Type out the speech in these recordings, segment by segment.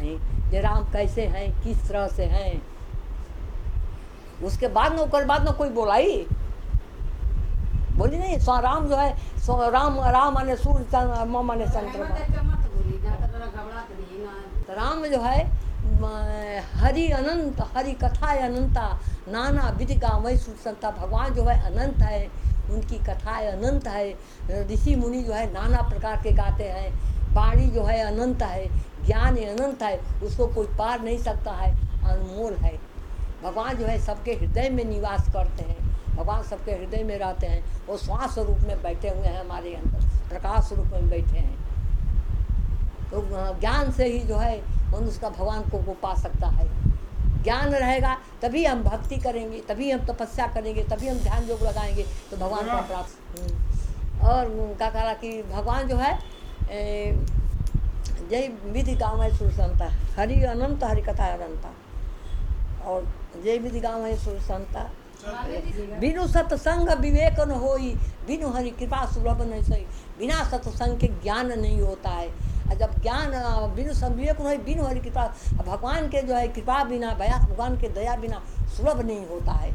नहीं कि राम कैसे हैं, किस तरह से हैं। उसके बाद में ओकर बाद में कोई बोलाई बोली नहीं। राम जो है राम राम माने सूर्य म माने चंद्रमा। तो राम जो है हरि अनंत, हरि कथा अनंता, नाना विधि गावै सुसंता। भगवान जो है अनंत है, उनकी कथाएं अनंत है। ऋषि मुनि जो है नाना प्रकार के गाते हैं। वाणी जो है अनंत है, ज्ञान अनंत है, उसको कोई पार नहीं सकता है, अनमोल है। भगवान जो है सबके हृदय में निवास करते हैं, भगवान सबके हृदय में रहते हैं। वो श्वास रूप में बैठे हुए हैं हमारे अंदर, प्रकाश रूप में बैठे हैं। तो ज्ञान से ही जो है मनुष्य का भगवान को पा सकता है। ज्ञान रहेगा तभी हम भक्ति करेंगे, तभी हम तपस्या करेंगे, तभी हम ध्यान योग लगाएंगे तो भगवान का प्राप्त। और क्या कहा कि भगवान जो है जय विधि गाँव है सुरसंता, हरि अनंत हरि कथा अनंता। और जय विधि गाँव है सुरसंता, बिनु सत्संग विवेक न होई, बिनु हरि कृपा सुलभ नहीं सही। बिना सत्संग के ज्ञान नहीं होता है। जब ज्ञान बिनु विवेक न होई, बिनु हरि कृपा, भगवान के जो है कृपा बिना, भगवान के दया बिना सुलभ नहीं होता है।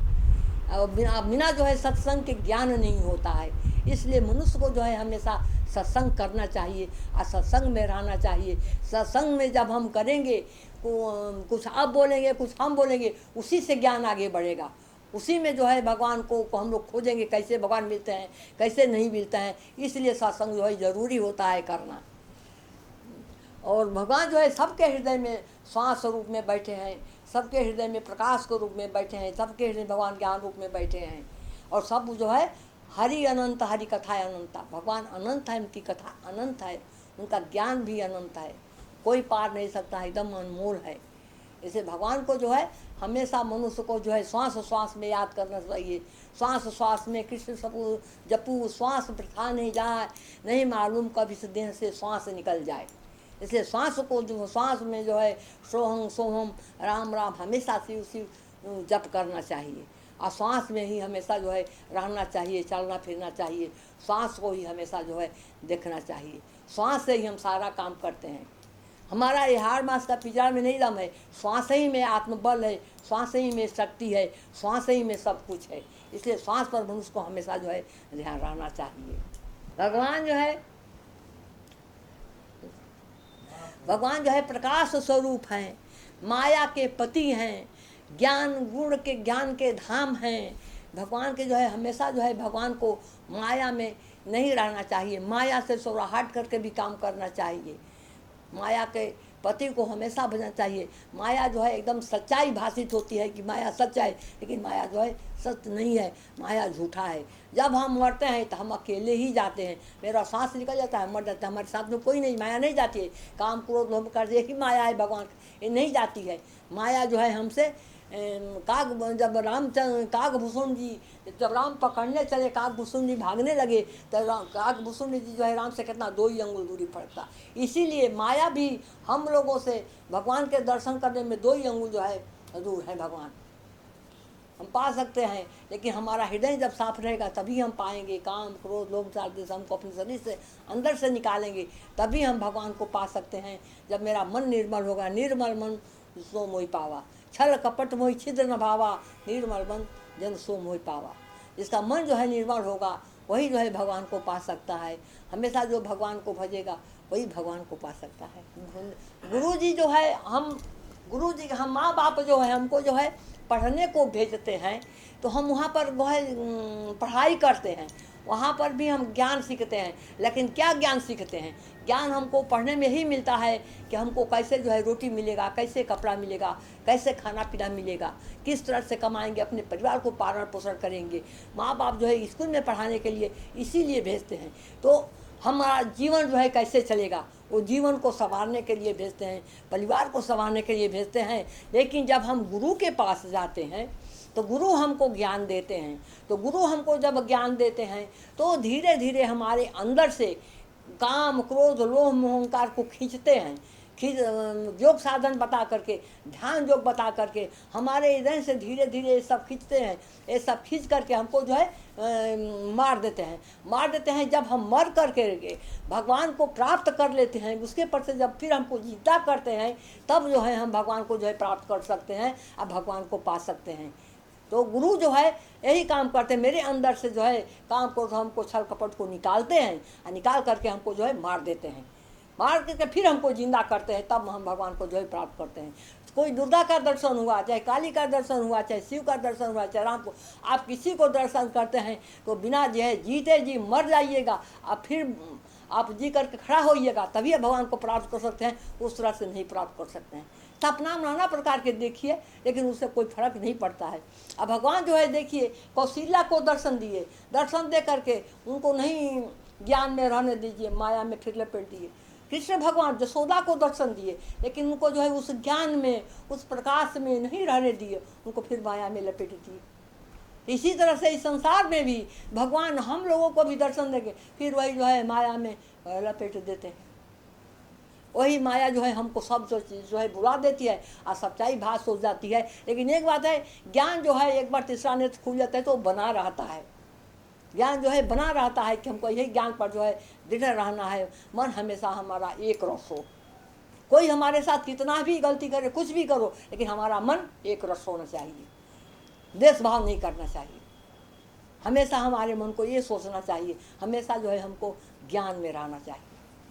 और बिना जो है सत्संग के ज्ञान नहीं होता है। इसलिए मनुष्य को जो है हमेशा सत्संग करना चाहिए और सत्संग में रहना चाहिए। सत्संग में जब हम करेंगे, कुछ आप बोलेंगे कुछ हम बोलेंगे, उसी से ज्ञान आगे बढ़ेगा। उसी में जो है भगवान को हम लोग खोजेंगे, कैसे भगवान मिलते हैं, कैसे नहीं मिलते हैं। इसलिए सत्संग जो है ज़रूरी होता है करना। और भगवान जो है सबके हृदय में श्वास रूप में बैठे हैं, सबके हृदय में प्रकाश के रूप में बैठे हैं, सबके हृदय भगवान ज्ञान रूप में बैठे हैं। और सब जो है हरि अनंत, हरि कथा अनंता। भगवान अनंत है, उनकी कथा अनंत है, उनका ज्ञान भी अनंत है, कोई पार नहीं सकता है, एकदम अनमोल है। इसे भगवान को जो है हमेशा मनुष्य को जो है श्वास श्वास में याद करना चाहिए। श्वास श्वास में कृष्ण सबू जपू, श्वास वृथा नहीं जाए, नहीं मालूम कब इस देह से श्वास निकल जाए। इसलिए श्वास को जो श्वास में जो है सोहम सोहम राम राम हमेशा से उसी जप करना चाहिए। और श्वास में ही हमेशा जो है रहना चाहिए, चलना फिरना चाहिए। श्वास को ही हमेशा जो है देखना चाहिए। श्वास से ही हम सारा काम करते हैं। हमारा ये हाड़ मास का पिंजरा में नहीं दम है, श्वास ही में आत्मबल है, श्वास ही में शक्ति है, श्वास ही में सब कुछ है। इसलिए श्वास पर मनुष्य को हमेशा जो है ध्यान रहना चाहिए। भगवान जो है प्रकाश स्वरूप हैं, माया के पति हैं, ज्ञान गुण के ज्ञान के धाम हैं। भगवान के जो है हमेशा जो है भगवान को माया में नहीं रहना चाहिए, माया से थोड़ा हट करके भी काम करना चाहिए। माया के पति को हमेशा बचना चाहिए। माया जो है एकदम सच्चाई भाषित होती है कि माया सच है, लेकिन माया जो है सत्य नहीं है, माया झूठा है। जब हम मरते हैं तो हम अकेले ही जाते हैं, मेरा सांस निकल जाता है, मर जाता है, हमारे साथ में कोई नहीं, माया नहीं जाती है। काम क्रोध लोभ कर यही माया है, भगवान ये नहीं जाती है। माया जो है हमसे जब कागभूषण जी जब राम पकड़ने चले, कागभूषण जी भागने लगे तो कागभूषण जी जो है राम से कितना 2 ही अंगुल दूरी पड़ता। इसीलिए माया भी हम लोगों से भगवान के दर्शन करने में 2 ही अंगुल जो है दूर है। भगवान हम पा सकते हैं, लेकिन हमारा हृदय जब साफ रहेगा तभी हम पाएंगे। काम क्रोध लोभ से हमको अपने शरीर से अंदर से निकालेंगे, तभी हम भगवान को पा सकते हैं। जब मेरा मन निर्मल होगा, निर्मल मन सो मोहि पावा, छल कपट मोहि छिद्र न भावा, निर्मल मन जन सो मोहि पावा। जिसका मन जो है निर्मल होगा वही जो है भगवान को पा सकता है। हमेशा जो भगवान को भजेगा वही भगवान को पा सकता है। गुरु जी जो है हम माँ बाप जो है हमको जो है पढ़ने को भेजते हैं, तो हम वहाँ पर जो है पढ़ाई करते हैं, वहाँ पर भी हम ज्ञान सीखते हैं। लेकिन क्या ज्ञान सीखते हैं? ज्ञान हमको पढ़ने में ही मिलता है कि हमको कैसे जो है रोटी मिलेगा, कैसे कपड़ा मिलेगा, कैसे खाना पीना मिलेगा, किस तरह से कमाएंगे, अपने परिवार को पालन पोषण करेंगे। माँ बाप जो है स्कूल में पढ़ाने के लिए इसीलिए भेजते हैं। तो हमारा जीवन जो है कैसे चलेगा, वो जीवन को संवारने के लिए भेजते हैं, परिवार को संवारने के लिए भेजते हैं। लेकिन जब हम गुरु के पास जाते हैं तो गुरु हमको ज्ञान देते हैं। तो गुरु हमको जब ज्ञान देते हैं तो धीरे धीरे हमारे अंदर से काम क्रोध लोभ मोह अहंकार को खींचते हैं, योग साधन बता करके, ध्यान योग बता करके हमारे हृदय से धीरे धीरे ये सब खींचते हैं। ये सब खींच करके हमको जो है मार देते हैं। जब हम मर करके भगवान को प्राप्त कर लेते हैं, उसके पर से जब फिर हमको जिंदा करते हैं, तब जो है हम भगवान को जो है प्राप्त कर सकते हैं और भगवान को पा सकते हैं। तो गुरु जो है यही काम करते हैं, मेरे अंदर से जो है काम को, हमको छल कपट को निकालते हैं और निकाल करके हमको जो है मार देते हैं। मार करके फिर हमको जिंदा करते हैं, तब हम भगवान को जो है प्राप्त करते हैं। कोई दुर्गा का दर्शन हुआ, चाहे काली का दर्शन हुआ, चाहे शिव का दर्शन हुआ, चाहे राम को, आप किसी को दर्शन करते हैं तो बिना जो है जीते जी मर जाइएगा, अब फिर आप जी करके खड़ा होइएगा, तभी भगवान को प्राप्त कर सकते हैं। उस तरह से नहीं प्राप्त कर सकते हैं। सपना नाना प्रकार के देखिए, लेकिन उससे कोई फर्क नहीं पड़ता है। अब भगवान जो है देखिए, कौशल्या को दर्शन दिए, दर्शन दे करके उनको नहीं ज्ञान में रहने दीजिए, माया में फिर लपेट दिए। कृष्ण भगवान यशोदा को दर्शन दिए, लेकिन उनको जो है उस ज्ञान में, उस प्रकाश में नहीं रहने दिए, उनको फिर माया में लपेट दिए। इसी तरह से इस संसार में भी भगवान हम लोगों को भी दर्शन देंगे, फिर वही जो है माया में लपेट देते हैं। वही माया जो है हमको सब जो है बुला देती है और सच्चाई भास हो जाती है। लेकिन एक बात है, ज्ञान जो है एक बार तीसरा नेत्र खुल जाता है तो बना रहता है। ज्ञान जो है बना रहता है कि हमको यही ज्ञान पर जो है दृढ़ रहना है। मन हमेशा हमारा एक रस हो। कोई हमारे साथ कितना भी गलती करे, कुछ भी करो, लेकिन हमारा मन एक रस होना चाहिए। देश भाव नहीं करना चाहिए। हमेशा हमारे मन को ये सोचना चाहिए, हमेशा जो है हमको ज्ञान में रहना चाहिए।